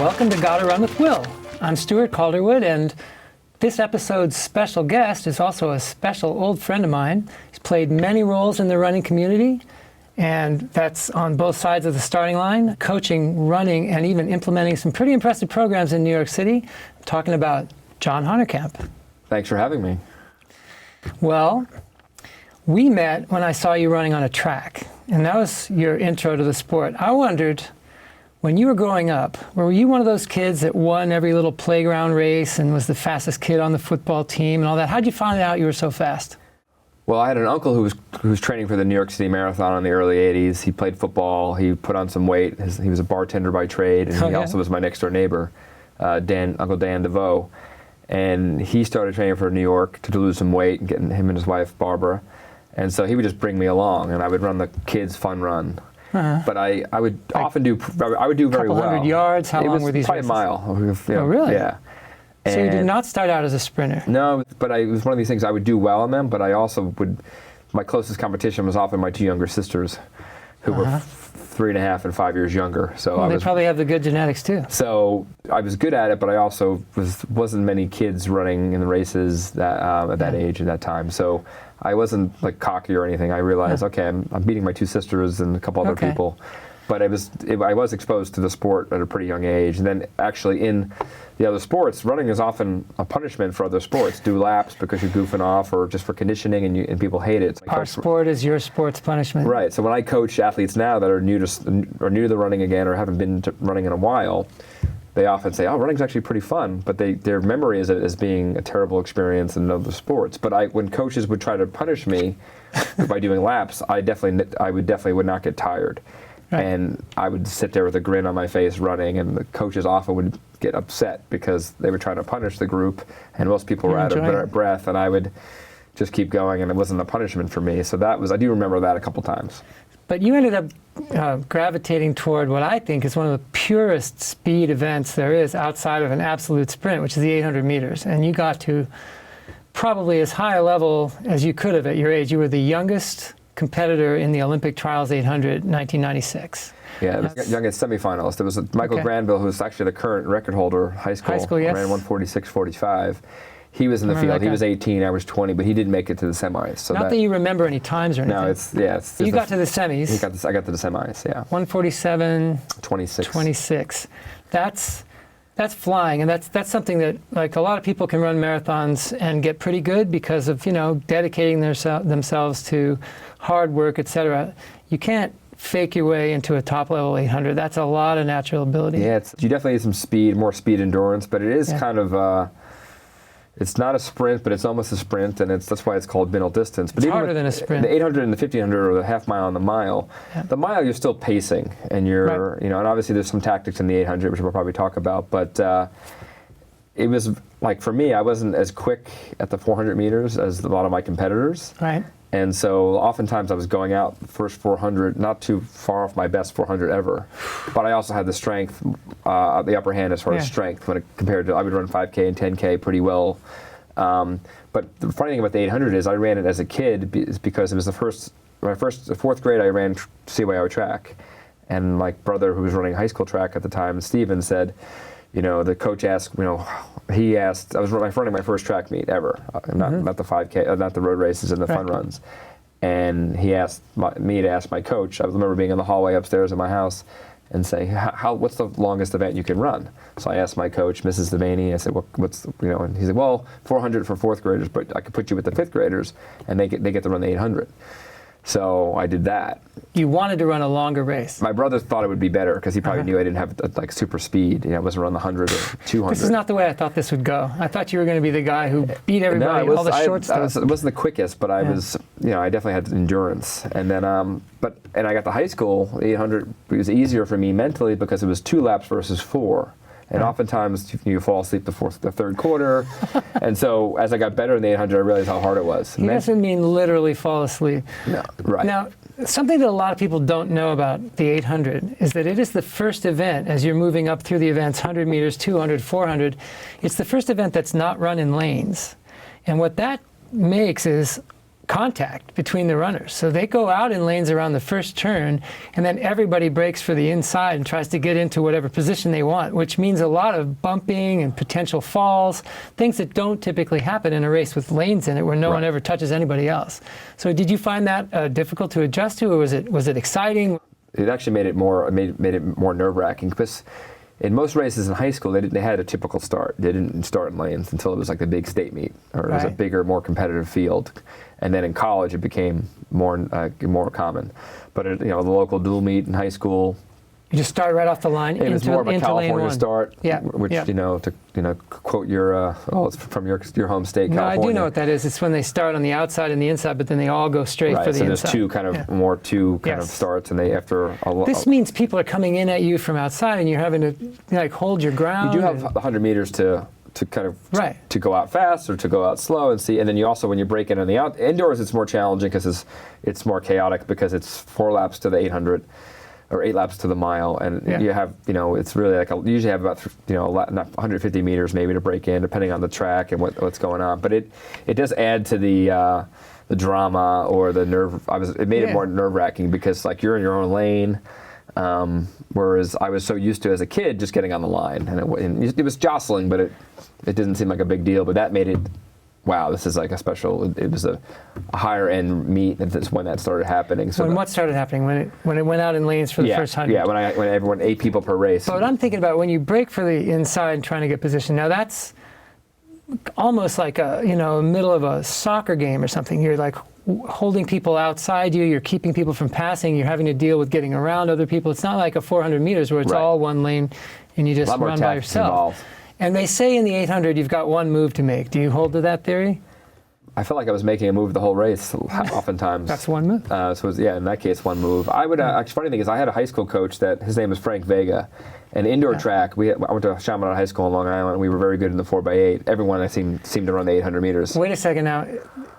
Welcome to Gotta Run with Will. I'm Stuart Calderwood, and this episode's special guest is also a special old friend of mine. He's played many roles in the running community, and that's on both sides of the starting line, coaching, running, and even implementing some pretty impressive programs in New York City. I'm talking about John Honerkamp. Thanks for having me. Well, we met when I saw you running on a track, and that was your intro to the sport. I wondered, when you were growing up, were you one of those kids that won every little playground race and was the fastest kid on the football team and all that? How'd you find out you were so fast? Well, I had an uncle who was training for the New York City Marathon in the early 80s. He played football. He put on some weight. He was a bartender by trade, and he also was my next-door neighbor, Uncle Dan DeVoe. And he started training for New York to lose some weight and getting him and his wife, Barbara. And so he would just bring me along, and I would run the kids' fun run. But I would often do very well. 100 yards? How long were these races? Probably a mile. Oh, really? Yeah. So you did not start out as a sprinter? No, but it was one of these things I would do well in them, but I also my closest competition was often my two younger sisters, who were 3.5 and 5 years younger. So they probably have the good genetics too. So I was good at it, but I also wasn't many kids running in the races that at that age, at that time. So I wasn't like cocky or anything. I realized, okay, I'm beating my two sisters and a couple other people. But I was exposed to the sport at a pretty young age. And then actually in the other sports, running is often a punishment for other sports. Do laps because you're goofing off or just for conditioning and people hate it. Our sport is your sport's punishment. Right. So when I coach athletes now that are new to the running again or haven't been running in a while, they often say, oh, running's actually pretty fun, but their memory is it as being a terrible experience in other sports. But when coaches would try to punish me by doing laps, I definitely would not get tired. Right. And I would sit there with a grin on my face running, and the coaches often would get upset because they were trying to punish the group, and most people were out of breath, and I would just keep going, and it wasn't a punishment for me. So I do remember that a couple times. But you ended up gravitating toward what I think is one of the purest speed events there is outside of an absolute sprint, which is the 800 meters. And you got to probably as high a level as you could have at your age. You were the youngest competitor in the Olympic Trials 800 in 1996. Yeah, the youngest semifinalist. There was Michael Granville, who was actually the current record holder, high school, yes. Ran 1:46.45. He was in the field. He was 18, I was 20, but he didn't make it to the semis. So Not that you remember any times or anything. No, you got to the semis. I got to the semis, yeah. 1:47.26. That's flying, and that's something that like a lot of people can run marathons and get pretty good because of dedicating themselves to hard work, etc. You can't fake your way into a top level 800. That's a lot of natural ability. Yeah, you definitely need some speed, more speed endurance, but it is kind of. It's not a sprint, but it's almost a sprint, and that's why it's called middle distance. But it's harder than a sprint. The 800 and the 1500 or the half mile and the mile. Yeah. The mile you're still pacing, and you're and obviously there's some tactics in the 800, which we'll probably talk about. But it was like for me, I wasn't as quick at the 400 meters as a lot of my competitors. Right. And so oftentimes I was going out the first 400, not too far off my best 400 ever. But I also had the strength, the upper hand as far as strength compared to, I would run 5K and 10K pretty well. But the funny thing about the 800 is I ran it as a kid because it was my fourth grade I ran CYO track. And my brother, who was running high school track at the time, Steven, said, the coach asked, he asked, I was running my first track meet ever, not the 5K, not the road races and the fun runs. And he asked me to ask my coach. I remember being in the hallway upstairs at my house and saying, what's the longest event you can run? So I asked my coach, Mrs. Devaney, I said, and he said, well, 400 for fourth graders, but I could put you with the fifth graders and they get to run the 800. So I did that. You wanted to run a longer race. My brother thought it would be better because he probably knew I didn't have super speed. I wasn't running the 100 or 200. This is not the way I thought this would go. I thought you were going to be the guy who beat everybody, all the short stuff. It wasn't the quickest, but I was, I definitely had endurance. And then, and I got to high school, 800, it was easier for me mentally because it was 2 laps versus 4. And oftentimes you fall asleep the third quarter. And so as I got better in the 800, I realized how hard it was. He doesn't mean literally fall asleep. No, right. Now, something that a lot of people don't know about the 800 is that it is the first event, as you're moving up through the events, 100 meters, 200, 400, it's the first event that's not run in lanes. And what that makes is contact between the runners. So they go out in lanes around the first turn, and then everybody breaks for the inside and tries to get into whatever position they want, which means a lot of bumping and potential falls, things that don't typically happen in a race with lanes in it where no one ever touches anybody else. So did you find that difficult to adjust to, or was it exciting? It actually made it more nerve-wracking, because in most races in high school, they had a typical start. They didn't start in lanes until it was like the big state meet, or it was a bigger, more competitive field. And then in college, it became more common. But the local dual meet in high school, you just start right off the line. It was more of a California start, which to quote your it's from your home state, no, California. I do know what that is. It's when they start on the outside and the inside, but then they all go straight for the inside. So there's two kind of starts, and they after. This means people are coming in at you from outside, and you're having to hold your ground. You do have 100 meters to kind of to go out fast or to go out slow and see, and then you also, when you break in on the indoors, it's more challenging because it's more chaotic, because it's 4 laps to the 800. Or 8 laps to the mile, and you have, it's really like you usually have about 150 meters maybe to break in, depending on the track and what's going on. But it does add to the drama or the nerve. It made it more nerve-wracking, because like you're in your own lane, whereas I was so used to as a kid just getting on the line, and it was jostling, but it didn't seem like a big deal. But that made it. Wow, this is like a special. It was a higher end meet. That's when that started happening. So what started happening when it went out in lanes for the first 100? Yeah, when everyone 8 people per race. But I'm thinking about when you break for the inside and trying to get position. Now that's almost like middle of a soccer game or something. You're like holding people outside you. You're keeping people from passing. You're having to deal with getting around other people. It's not like a 400 meters where it's all one lane and you just run by yourself. Involved. And they say in the 800 you've got one move to make. Do you hold to that theory? I felt like I was making a move the whole race, oftentimes. That's one move. So it was, in that case, one move. I would actually, funny thing is, I had a high school coach that his name was Frank Vega, and indoor track. I went to Chaminade High School in Long Island. We were very good in the 4x8. Everyone seemed to run the 800 meters. Wait a second now.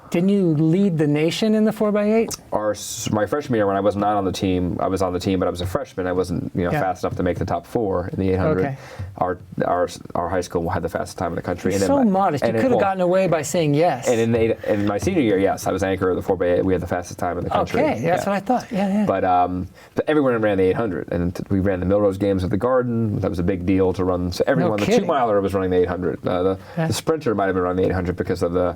Didn't you lead the nation in the 4x8? My freshman year, when I was not on the team, I was on the team, but I was a freshman. I wasn't fast enough to make the top 4 in the 800. Okay. Our high school had the fastest time in the country. You're so modest. You could have gotten away by saying yes. And in my senior year, yes, I was anchor of the 4x8. We had the fastest time in the country. Okay, that's what I thought. Yeah. But everyone ran the 800, and we ran the Milrose Games at the Garden. That was a big deal to run. So everyone, the 2-miler was running the 800. The sprinter might have been running the 800 because of the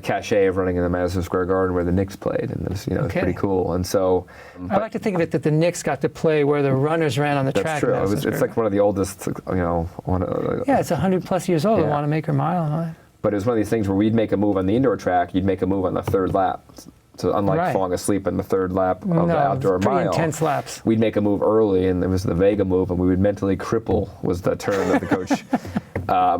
cachet of running in the Madison Square Garden where the Knicks played, and it was, it was pretty cool. And so, I like to think of it that the Knicks got to play where the runners ran on the track. That's true. It's like one of the oldest, it's 100+ years old. The Wanamaker Mile and all that. But it was one of these things where we'd make a move on the indoor track, you'd make a move on the 3rd lap. So unlike falling asleep in the 3rd lap of the outdoor mile, pretty intense laps. We'd make a move early, and it was the Vega move, and we would mentally cripple was the term that the coach,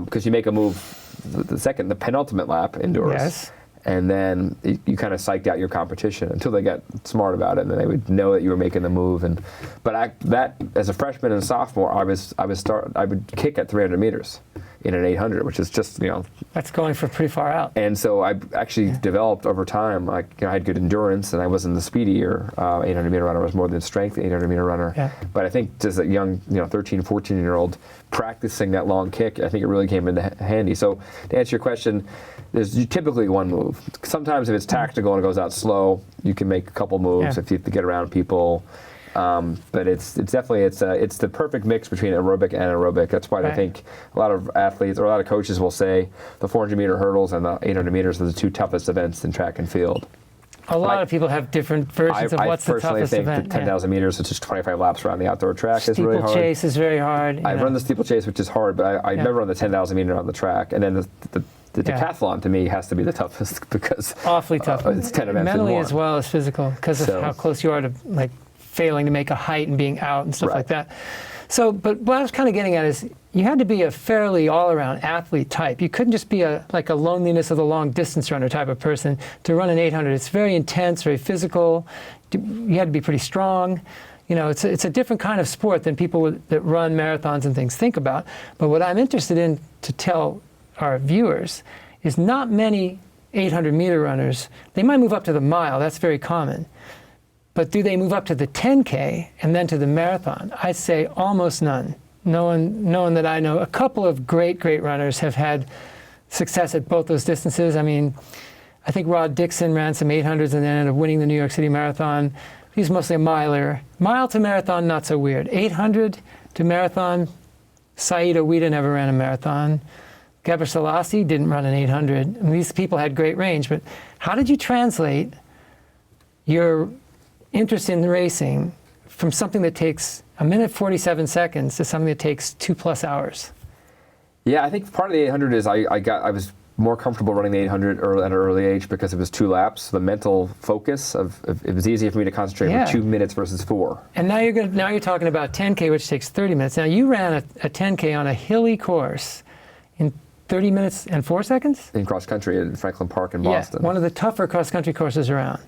because you make a move the penultimate lap indoors. Yes. And then you kind of psyched out your competition until they got smart about it, and then they would know that you were making the move. But as a freshman and sophomore, I would kick at 300 meters in an 800, which is just that's going for pretty far out. And so I actually developed over time. I had good endurance, and I wasn't the speedier 800 meter runner. I was more than strength 800 meter runner. Yeah. But I think just a young 13, 14-year-old practicing that long kick, I think it really came into handy. So to answer your question, there's typically one move. Sometimes if it's tactical and it goes out slow, you can make a couple moves if you have to get around people. But it's definitely it's the perfect mix between aerobic and anaerobic. That's why I think a lot of athletes or a lot of coaches will say the 400 meter hurdles and the 800 meters are the 2 toughest events in track and field. A lot of people have different versions of what's the toughest event. I personally think the 10,000 meters, which is 25 laps around the outdoor track, is really hard. Steeplechase is very hard. I've run the steeplechase, which is hard, but I've never run the 10,000 meter on the track. And then the decathlon to me has to be the toughest because awfully tough. It's 10 events mentally in one. As well as physical, because of how close you are to failing to make a height and being out and stuff like that. So, but what I was kind of getting at is you had to be a fairly all-around athlete type. You couldn't just be a loneliness of the long distance runner type of person to run an 800. It's very intense, very physical. You had to be pretty strong. It's a different kind of sport than people that run marathons and things think about. But what I'm interested in to tell our viewers is not many 800 meter runners, they might move up to the mile, that's very common. But do they move up to the 10K and then to the marathon? I'd say almost none. No one that I know. A couple of great runners have had success at both those distances. I mean, I think Rod Dixon ran some 800s and then ended up winning the New York City Marathon. He's mostly a miler. Mile to marathon, not so weird. 800 to marathon, Saeed Owita never ran a marathon. Gebre Selassie didn't run an 800. And these people had great range, but how did you translate your interest in racing from something that takes 1 minute 47 seconds to something that takes 2+ hours? Yeah, I think part of the 800 is I was more comfortable running the 800 at an early age because it was 2 laps. The mental focus of it was easier for me to concentrate for 2 minutes versus 4. And now you're talking about 10K, which takes 30 minutes. Now you ran a 10K on a hilly course in 30 minutes and 4 seconds? In cross country in Franklin Park in Boston. Yeah, one of the tougher cross country courses around.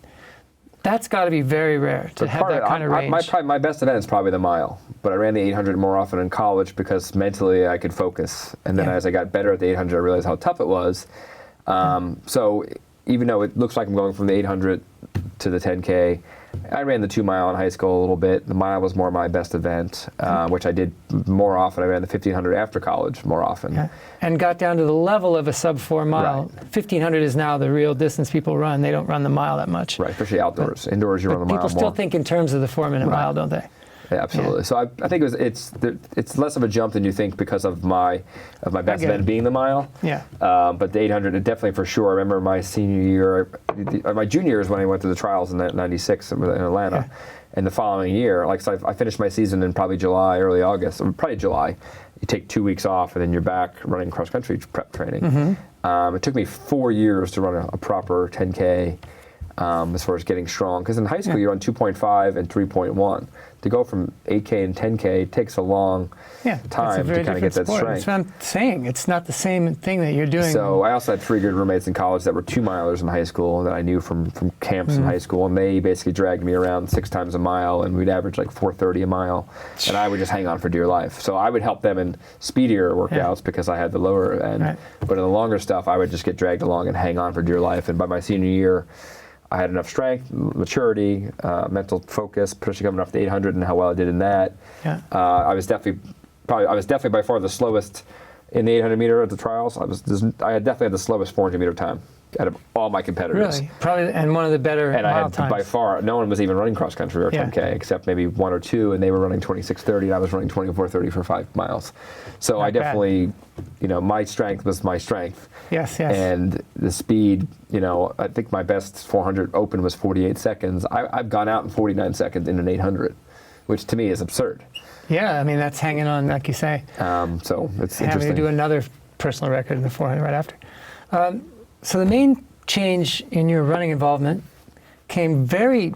That's got to be very rare to have that kind of range. My best event is probably the mile, but I ran the 800 more often in college because mentally I could focus. And then as I got better at the 800, I realized how tough it was. So even though it looks like I'm going from the 800 to the 10K, I ran the 2 mile in high school a little bit. The mile was more my best event, which I did more often. I ran the 1500 after college more often. Yeah. And got down to the level of a sub-4 mile. Right. 1500 is now the real distance people run. They don't run the mile that much. Right, especially outdoors. Indoors, you run the mile more. People still think in terms of the 4-minute mile, don't they? Yeah, absolutely. Yeah. So I think it's less of a jump than you think because of my best event being the mile. Yeah. But the 800, it definitely for sure. I remember my senior year, my junior year is when I went to the trials in '96 in Atlanta. Yeah. And the following year, so I finished my season in probably July, early August, or probably July. You take 2 weeks off and then you're back running cross country prep training. Mm-hmm. It took me 4 years to run a proper 10K. As far as getting strong, because in high school you run 2.5 and 3.1. To go from 8K and 10K takes a long time to kind of get that strength. That's what I'm saying. It's not the same thing that you're doing. So I also had 3 good roommates in college that were 2-milers in high school that I knew from camps in high school, and they basically dragged me around 6 times a mile, and we'd average like 4:30 a mile, and I would just hang on for dear life. So I would help them in speedier workouts because I had the lower end, but in the longer stuff, I would just get dragged along and hang on for dear life. And by my senior year, I had enough strength, maturity, mental focus, especially coming off the 800 and how well I did in that. Yeah. I was definitely by far the slowest in the 800 meter at the trials. I definitely had the slowest 400 meter time out of all my competitors. Really? Probably, and one of the better and mile I had times. By far, no one was even running cross country or 10K except maybe 1 or 2, and they were running 26:30, and I was running 24:30 for 5 miles. So I definitely, my strength was my strength. Yes. And the speed, I think my best 400 open was 48 seconds. I've gone out in 49 seconds in an 800, which to me is absurd. Yeah, I mean, that's hanging on, like you say. So it's interesting. Having to do another personal record in the 400 right after. So the main change in your running involvement came very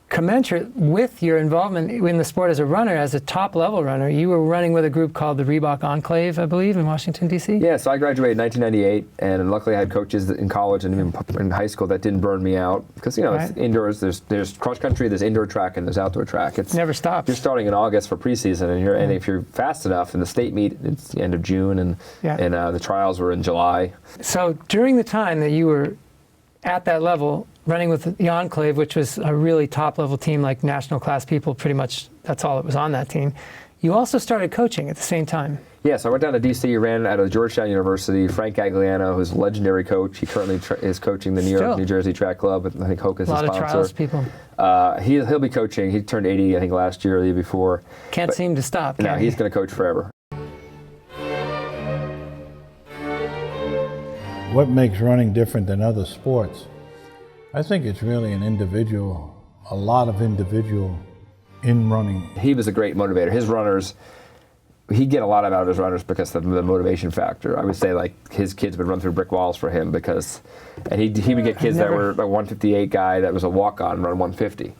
commensurate with your involvement in the sport as a runner, as a top-level runner. You were running with a group called the Reebok Enclave, I believe, in Washington, D.C.? Yeah, so I graduated in 1998, and luckily I had coaches in college and even in high school that didn't burn me out. Because, it's indoors, there's cross-country, there's indoor track, and there's outdoor track. It never stops. You're starting in August for preseason, and if you're fast enough, in the state meet, it's the end of June, and the trials were in July. So during the time that you were at that level, running with the Enclave, which was a really top-level team, like national class people, pretty much that's all that was on that team. You also started coaching at the same time. Yeah, so I went down to D.C., ran out of Georgetown University. Frank Gagliano, who's a legendary coach, he currently is coaching the New Jersey Track Club. I think Hoka is his sponsor. A lot of trials people. He'll be coaching. He turned 80, I think, last year or the year before. Can't seem to stop. No, he's going to coach forever. What makes running different than other sports? I think it's really a lot of individual in running. He was a great motivator. His runners, he'd get a lot out of his runners because of the motivation factor. I would say his kids would run through brick walls for him and he would get kids that were a 158 guy that was a walk-on run 150.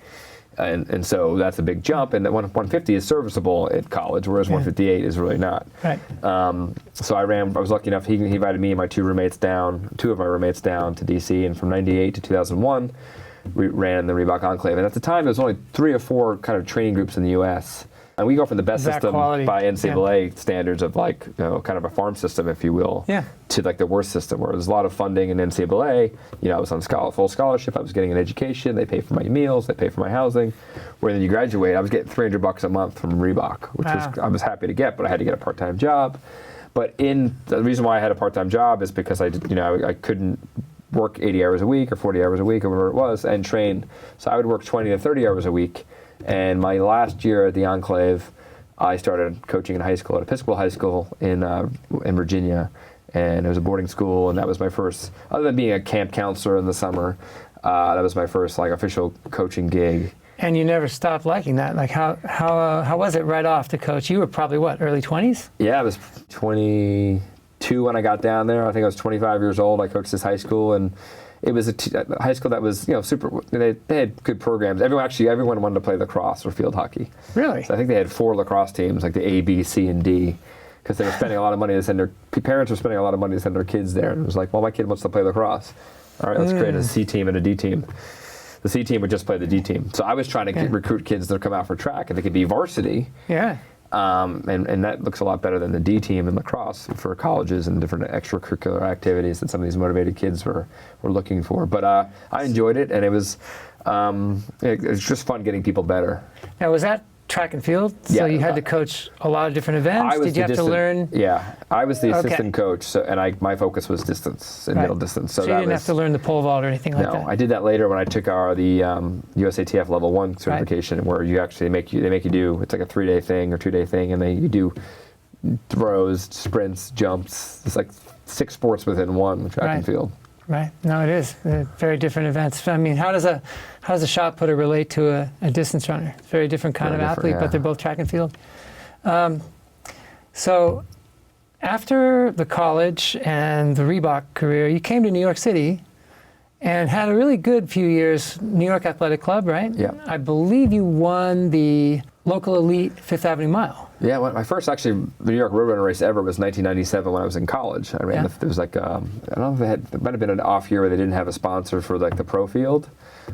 And so that's a big jump, and that 150 is serviceable at college, whereas 158 is really not. Right. So I was lucky enough, he invited me and my two of my roommates down to DC, and from 98 to 2001, we ran the Reebok Enclave. And at the time, there was only 3 or 4 kind of training groups in the U.S., and we go from the best system by NCAA standards of kind of a farm system, if you will, to the worst system where there's a lot of funding in NCAA. I was on full scholarship. I was getting an education. They pay for my meals. They pay for my housing. Where then you graduate, I was getting $300 a month from Reebok, which I was happy to get, but I had to get a part-time job. But the reason why I had a part-time job is because I couldn't work 80 hours a week or 40 hours a week or whatever it was and train. So I would work 20 to 30 hours a week. And my last year at the Enclave, I started coaching in high school at Episcopal High School in Virginia. And it was a boarding school, and that was my first, other than being a camp counselor in the summer, that was my first like official coaching gig. And you never stopped liking that. Like how was it right off to coach? You were probably what, early 20s? Yeah, I was 22 when I got down there. I think I was 25 years old. I coached this high school, and it was a high school that was, super. They had good programs. Everyone wanted to play lacrosse or field hockey. Really? So I think they had 4 lacrosse teams, like the A, B, C, and D, because they were spending a lot of money to send their parents were spending a lot of money to send their kids there. And it was like, well, my kid wants to play lacrosse. All right, let's create a C team and a D team. The C team would just play the D team. So I was trying to recruit kids that come out for track, and they could be varsity. Yeah. And that looks a lot better than the D team in lacrosse for colleges and different extracurricular activities that some of these motivated kids were looking for. But I enjoyed it, and it was just fun getting people better. Now, was that track and field? So you had to coach a lot of different events? Did you have to learn? Yeah, I was the assistant coach, so, and my focus was distance and middle distance. So you didn't have to learn the pole vault or anything like that? No, I did that later when I took the USATF Level 1 certification, where you actually they make you do, it's like a 3-day thing or 2-day thing, and you do throws, sprints, jumps. It's like 6 sports within one, track and field. Right. No, it is. They're very different events. I mean, how does a shot putter relate to a distance runner? It's a very different kind of athlete, but they're both track and field. So after the college and the Reebok career, you came to New York City and had a really good few years, New York Athletic Club, right? Yeah. I believe you won the local elite Fifth Avenue Mile. Yeah, well, my first New York Roadrunner race ever was 1997 when I was in college. I ran. There was like I don't know if there might have been an off year where they didn't have a sponsor for like the pro field,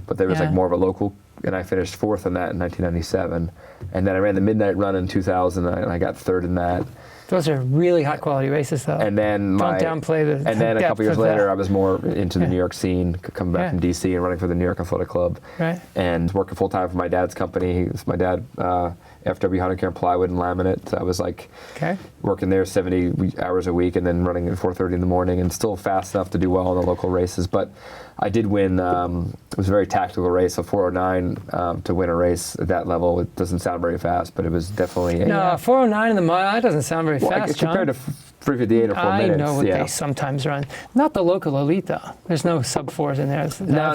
but there was like more of a local, and I finished 4th in that in 1997, and then I ran the Midnight Run in 2000, and I got 3rd in that. Those are really high quality races, though. And then don't downplay the. And then a couple years later, that. I was more into the New York scene, coming back from DC and running for the New York Athletic Club, and working full time for my dad's company. My dad, FW Honerkamp Plywood and Laminate. I was like working there 70 hours a week, and then running at 4:30 in the morning, and still fast enough to do well in the local races. But I did win. It was a very tactical race, a 4:09 to win a race at that level. It doesn't sound very fast, but it was definitely. 4:09 in the mile. That doesn't sound very fast, John. Compared to 3:58 or 4 minutes. I know what they sometimes run. Not the local elite, though. There's no sub-4s in there. No,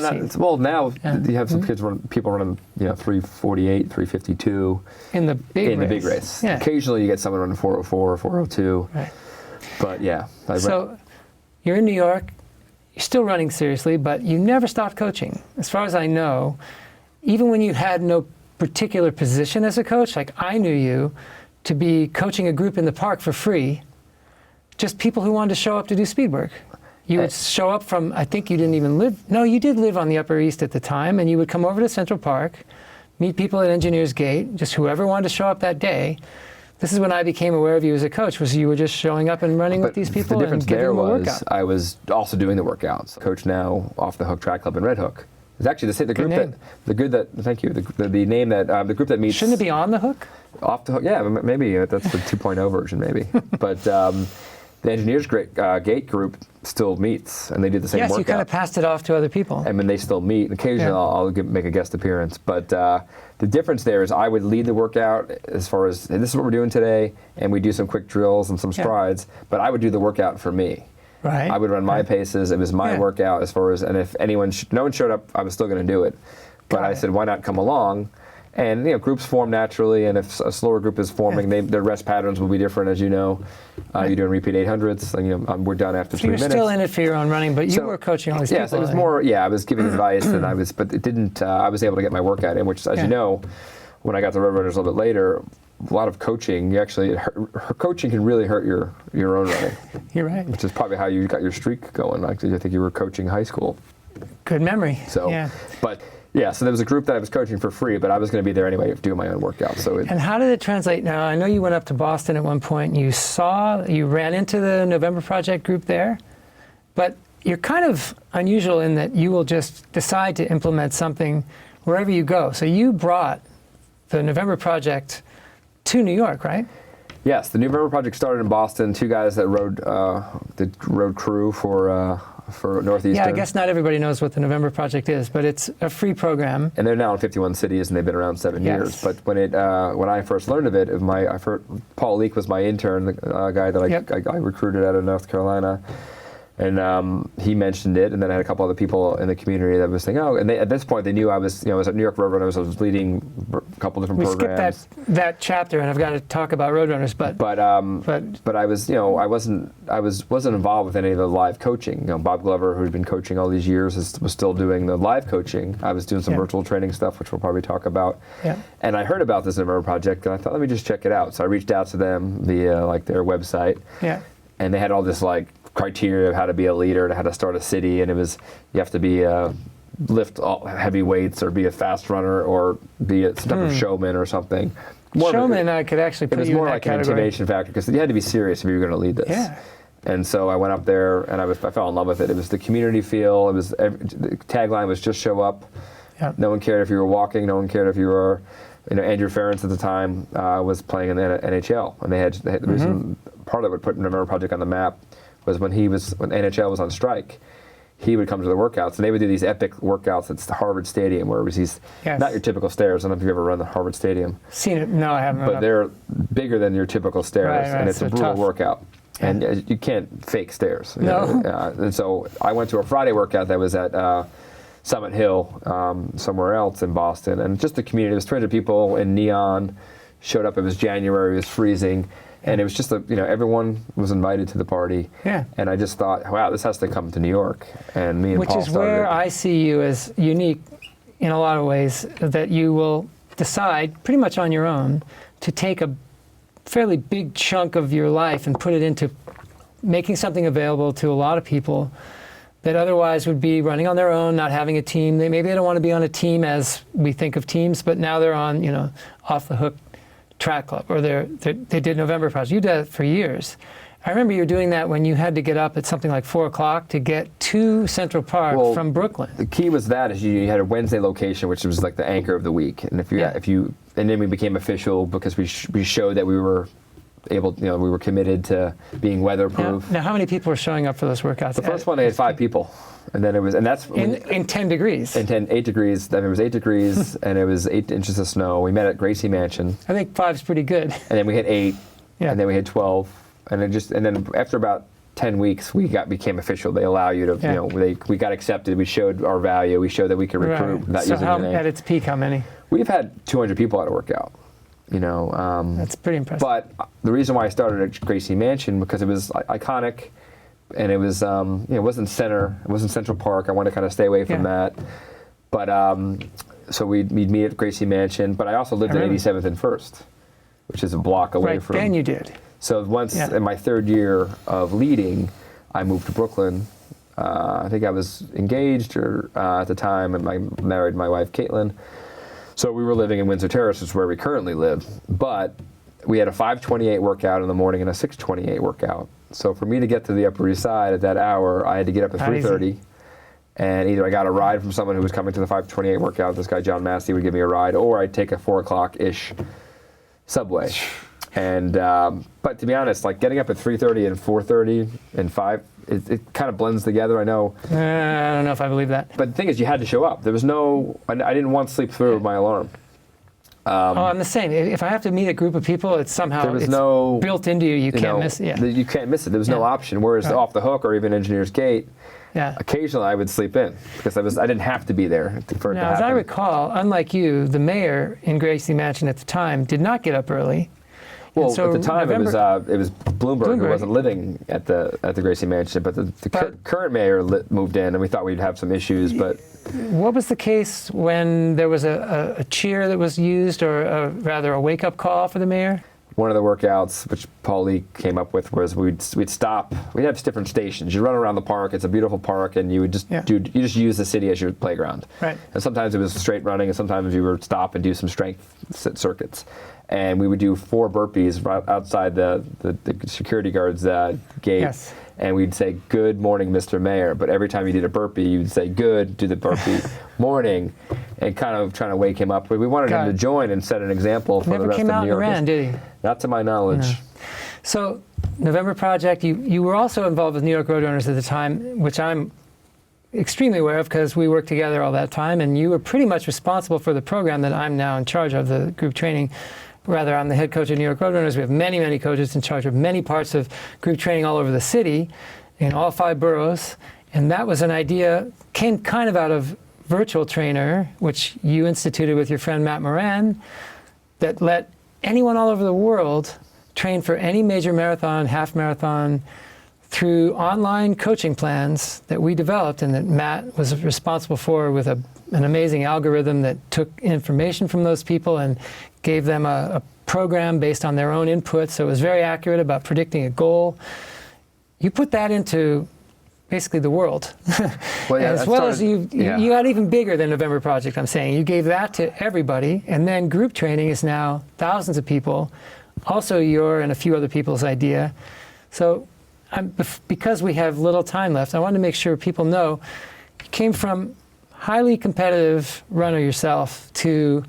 now you have some people running 3:48, 3:52 in the big race. Yeah. Occasionally you get someone running 4:04 or 4:02. Right. But yeah. So you're in New York. You're still running seriously, but you never stopped coaching. As far as I know, even when you had no particular position as a coach, like I knew you to be coaching a group in the park for free, just people who wanted to show up to do speed work. You would show up from, I think you didn't even live, no, you did live on the Upper East at the time, and you would come over to Central Park, meet people at Engineers Gate, just whoever wanted to show up that day. This is when I became aware of you as a coach, was you were just showing up and running with these people and giving them a workout. I was also doing the workouts. Coach now Off the Hook Track Club in Red Hook. It's actually the group the name that the group that meets. Shouldn't it be On the Hook? Off the Hook, yeah, maybe that's the 2.0 version, maybe. But the Engineers Gate group still meets, and they do the same workout. Yes, you kind of passed it off to other people. And when they still meet, and occasionally I'll make a guest appearance. But the difference there is I would lead the workout as far as, and this is what we're doing today, and we do some quick drills and some strides, but I would do the workout for me. Right. I would run my paces. It was my workout as far as, and if no one showed up, I was still going to do it. But I said, why not come along? And groups form naturally, and if a slower group is forming, their rest patterns will be different, as you know. You're doing repeat 800s, and we're done after 3 minutes. You're still in it for your own running, but you were coaching all these people. Yes, it was more. I was giving advice, but it didn't. I was able to get my workout in, which, as you know, when I got the Roadrunners a little bit later, a lot of coaching. Coaching can really hurt your own running. You're right. Which is probably how you got your streak going. I think you were coaching high school. Good memory. So, so there was a group that I was coaching for free, but I was going to be there anyway doing my own workout. And how did it translate? Now, I know you went up to Boston at one point, and you ran into the November Project group there, but you're kind of unusual in that you will just decide to implement something wherever you go. So you brought the November Project to New York, right? Yes, the November Project started in Boston. 2 guys that rode crew for for Northeastern. Yeah, I guess not everybody knows what the November Project is, but it's a free program. And they're now in 51 cities, and they've been around 7 years. But when I first learned of it, Paul Leake was my intern, the guy that I recruited out of North Carolina. And he mentioned it, and then I had a couple other people in the community that was saying, "Oh!" And at this point, they knew I was at New York Roadrunners. I was leading a couple different programs. We skipped that chapter, and I've got to talk about Roadrunners. But I was, I wasn't involved with any of the live coaching. Bob Glover, who'd been coaching all these years, was still doing the live coaching. I was doing some virtual training stuff, which we'll probably talk about. Yeah. And I heard about this November Project, and I thought, let me just check it out. So I reached out to them via their website. Yeah. And they had all this criteria of how to be a leader and how to start a city, and it was you have to be lift heavy weights or be a fast runner or be some type of showman or something. Showman, I could actually put you in that category. It was more like an intimidation factor because you had to be serious if you were going to lead this. Yeah. And so I went up there and I fell in love with it. It was the community feel. It was the tagline was just show up. Yeah. No one cared if you were walking. No one cared if you were. Andrew Ferentz at the time was playing in the NHL, and they had the reason part of it put November Project on the map was when NHL was on strike, he would come to the workouts, and they would do these epic workouts at the Harvard Stadium, where it was these not your typical stairs. I don't know if you've ever run the Harvard Stadium. Seen it? No, I haven't. But they're bigger than your typical stairs, and it's a brutal workout. Yeah. And you can't fake stairs. No. And so I went to a Friday workout that was at Summit Hill, somewhere else in Boston, and just the community. There was 300 people in neon. Showed up. It was January. It was freezing. And it was just everyone was invited to the party. Yeah. And I just thought, wow, this has to come to New York. And me and Paul started. Which is where I see you as unique in a lot of ways, that you will decide pretty much on your own to take a fairly big chunk of your life and put it into making something available to a lot of people that otherwise would be running on their own, not having a team. Maybe they don't want to be on a team as we think of teams, but now they're on, Off the Hook Track Club, or they did November Project. You did it for years. I remember you were doing that when you had to get up at something like 4 o'clock to get to Central Park from Brooklyn. The key was that you had a Wednesday location, which was like the anchor of the week, and and then we became official because we showed that we were able, we were committed to being weatherproof. Now, how many people were showing up for those workouts? The first one they had 5 people. And then that's in 10 degrees. In 8 degrees. Then it was 8 degrees, and it was 8 inches of snow. We met at Gracie Mansion. I think 5's pretty good. And then we hit 8, and then we hit 12, and then after about 10 weeks, we became official. They allow you to, we got accepted. We showed our value. We showed that we could recruit. Right. So at its peak, how many? We've had 200 people at a workout. That's pretty impressive. But the reason why I started at Gracie Mansion because it was iconic. And it was, it wasn't Central Park. I wanted to kind of stay away from that. But so we'd meet at Gracie Mansion. But I also lived at 87th and First, which is a block away from. Right, then you did. So once in my 3rd year of leading, I moved to Brooklyn. I think I was engaged at the time, and I married my wife, Caitlin. So we were living in Windsor Terrace, which is where we currently live. But we had a 5:28 workout in the morning and a 6:28 workout. So for me to get to the Upper East Side at that hour, I had to get up at 3:30, and either I got a ride from someone who was coming to the 5:28 workout, this guy John Massey would give me a ride, or I'd take a 4 o'clock-ish subway. And but to be honest, getting up at 3:30 and 4:30 and 5, it kind of blends together. I know. I don't know if I believe that. But the thing is, you had to show up. There was I didn't want to sleep through my alarm. I'm the same. If I have to meet a group of people, it's somehow built into you. You can't miss it. Yeah. You can't miss it. There was no option. Whereas Off the Hook or even Engineer's Gate, occasionally I would sleep in because I didn't have to be there for it to happen. As I recall, unlike you, the mayor in Gracie Mansion at the time did not get up early. Well, so at the time it was Bloomberg who wasn't living at the Gracie Mansion, but the current mayor moved in, and we thought we'd have some issues. But what was the case when there was a cheer that was used, or rather a wake-up call for the mayor? One of the workouts, which Paul Lee came up with, was we'd stop. We'd have different stations. You run around the park. It's a beautiful park, and you would just you just use the city as your playground. Right. And sometimes it was straight running, and sometimes you would stop and do some strength circuits. And we would do 4 burpees right outside the security guard's gate. Yes. And we'd say, "Good morning, Mr. Mayor." But every time you did a burpee, you'd say, "Good," do the burpee, morning, and kind of trying to wake him up. We wanted him to join and set an example for the rest of New York. Never came out and ran, did he? Not to my knowledge. No. So November Project, you were also involved with New York Roadrunners at the time, which I'm extremely aware of because we worked together all that time, and you were pretty much responsible for the program that I'm now in charge of, the group training. Rather, I'm the head coach of New York Roadrunners. We have many, many coaches in charge of many parts of group training all over the city, in all 5 boroughs. And that was an idea, came kind of out of Virtual Trainer, which you instituted with your friend Matt Moran, that let anyone all over the world train for any major marathon, half marathon, through online coaching plans that we developed and that Matt was responsible for, with an amazing algorithm that took information from those people and gave them a program based on their own input. So it was very accurate about predicting a goal. You put that into basically the world. Well, yeah, as well as you got even bigger than November Project, I'm saying. You gave that to everybody, and then group training is now thousands of people, also your and a few other people's idea. So because we have little time left, I want to make sure people know you came from highly competitive runner yourself to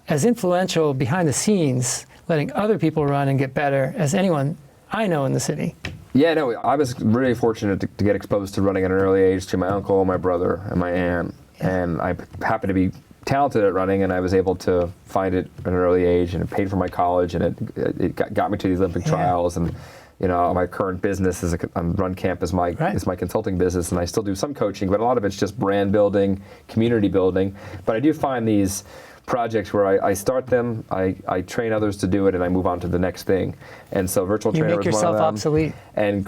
as influential behind the scenes, letting other people run and get better as anyone I know in the city. Yeah, no, I was really fortunate to get exposed to running at an early age to my uncle, my brother, and my aunt. And I happened to be talented at running, and I was able to find it at an early age, and it paid for my college, and it got me to the Olympic trials. And you know, my current business is RunCamp is my consulting business, and I still do some coaching, but a lot of it's just brand building, community building. But I do find these projects where I start them, I train others to do it, and I move on to the next thing. And so Virtual Trainer was one of them. You make yourself obsolete,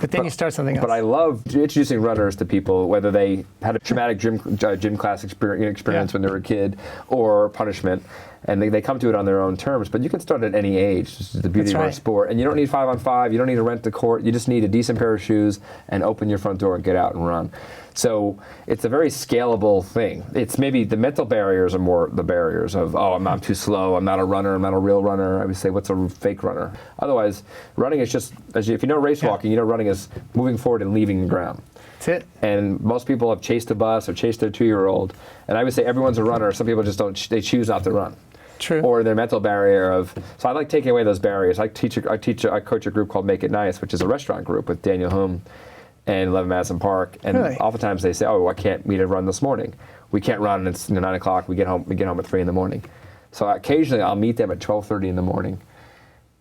but then you start something else. But I love introducing runners to people, whether they had a traumatic gym class experience when they were a kid, or punishment, and they come to it on their own terms. But you can start at any age. This is the beauty of our sport. And you don't need 5-on-5, you don't need to rent the court, you just need a decent pair of shoes and open your front door and get out and run. So it's a very scalable thing. It's maybe the mental barriers are more the barriers of, oh, I'm too slow, I'm not a runner, I'm not a real runner. I would say, what's a fake runner? Otherwise, running is just, if you know race walking, you know running is moving forward and leaving the ground. That's it. And most people have chased a bus or chased their 2-year-old. And I would say everyone's a runner. Some people just don't, they choose not to run. True. Or their mental barrier of, so I like taking away those barriers. I coach a group called Make It Nice, which is a restaurant group with Daniel Hume and 11 Madison Park, and oftentimes they say, "Oh, I can't meet a run this morning. We can't run. It's 9 o'clock. We get home at 3 in the morning." So occasionally I'll meet them at 12:30 in the morning,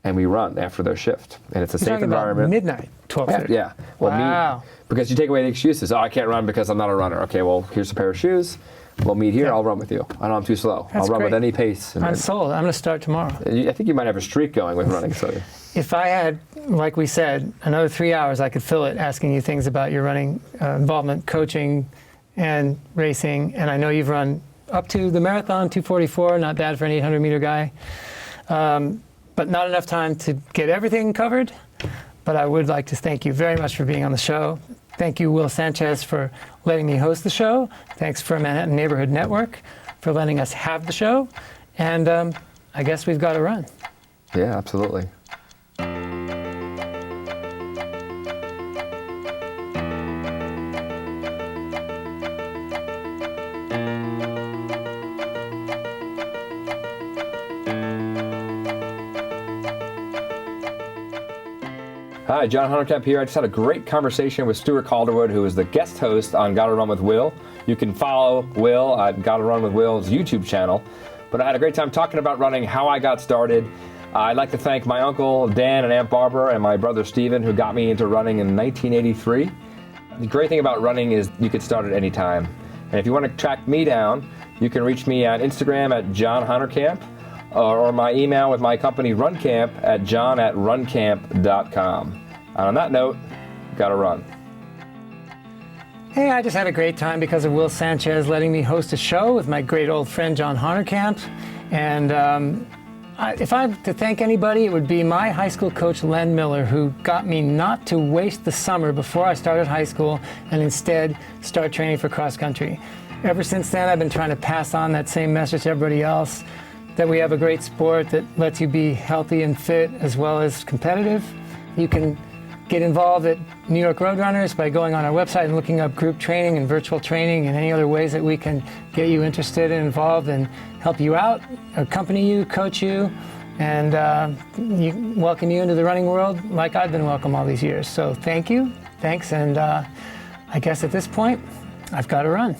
and we run after their shift, and it's a safe environment. About midnight, 12:30. Yeah. Well, wow. Because you take away the excuses. Oh, I can't run because I'm not a runner. Okay, well, here's a pair of shoes. We'll meet here. I'll run with you. I know I'm too slow. I'll run with any pace. I'm sold. I'm going to start tomorrow. I think you might have a streak going with running. So. If I had, like we said, another 3 hours, I could fill it asking you things about your running involvement, coaching, and racing. And I know you've run up to the marathon, 2:44, not bad for an 800-meter guy. But not enough time to get everything covered. But I would like to thank you very much for being on the show. Thank you, Will Sanchez, for letting me host the show. Thanks for Manhattan Neighborhood Network for letting us have the show. And I guess we've got to run. Yeah, absolutely. Hi, John Honerkamp here. I just had a great conversation with Stuart Calderwood, who is the guest host on Gotta Run with Will. You can follow Will at Gotta Run with Will's YouTube channel. But I had a great time talking about running, how I got started. I'd like to thank my uncle Dan and Aunt Barbara and my brother Steven, who got me into running in 1983. The great thing about running is you can start at any time. And if you want to track me down, you can reach me on Instagram at John Honerkamp, or my email with my company RunCamp at john@runcamp.com. And on that note, gotta run. Hey, I just had a great time because of Will Sanchez letting me host a show with my great old friend John Honerkamp. And if I have to thank anybody, it would be my high school coach, Len Miller, who got me not to waste the summer before I started high school and instead start training for cross country. Ever since then, I've been trying to pass on that same message to everybody else, that we have a great sport that lets you be healthy and fit as well as competitive. You can get involved at New York Roadrunners by going on our website and looking up group training and virtual training and any other ways that we can get you interested and involved and help you out, accompany you, coach you, and welcome you into the running world like I've been welcome all these years. So thank you, thanks, and I guess at this point, I've got to run.